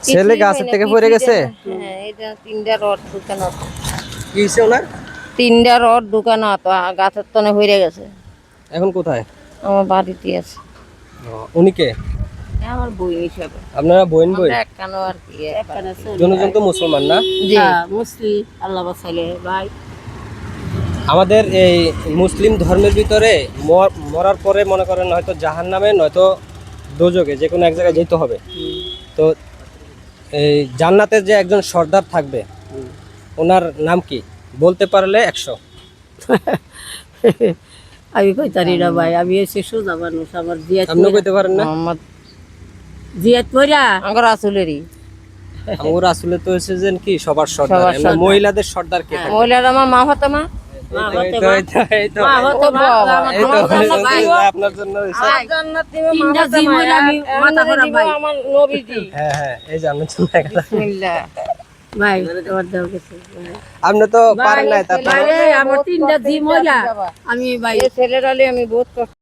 ছেলে গাছের থেকে পড়ে গেছে। হ্যাঁ, এটা তিনটা রড ঢুকানো। কি হইছে ওনার? তিনটা রড ঢুকানো তো গাছের তনে হয়ে গেছে। এখন কোথায়? আমার বাড়িতে আছে। উনি কে? আমার বই হিসাবে। আপনারা বোন বই? আমরা একখানো আর কি একখানো দুজন তো মুসলমান না? জি মুসলিম আল্লাহ বাঁচাইলে ভাই। আমাদের এই মুসলিম ধর্মের ভিতরে মরার পরে মনে করেন হয়তো জাহান্নামে নয়তো দোজকে যে কোনো এক জায়গায় যেতে হবে। তো এই জান্নাতের যে একজন সর্দার থাকবে ওনার নাম কি বলতে পারলে 100। আমি কইতারি না ভাই, আমি এসে সোজা মানুষ। আমার জিয়াত আপনি কইতে পারেন না? মোহাম্মদ জিয়াত পড়া আমার আসলেরই আমার আসলে তো হচ্ছে যে কি সবার সর্দার, সবার এমনি সর্দার। মহিলাদের সর্দার কে থাকে? মহিলার আমার মা হতো মা। আপনার জন্য হইছে। জান্নাত দিবে মা তিনটা হতো জি মা। মহিলা আমি মাথা ভরা ভাই। আমার নবীজি। হ্যাঁ হ্যাঁ, এই যে আপনার জন্য একটা। বিসমিল্লাহ। ভাই তোমার দাও কিছু আপনি তো পারেন না, তারপর ভাই রে, আমার তিনটা জি মহিলা আমি ভাই এই ছেলের আলী আমি বহুত কষ্ট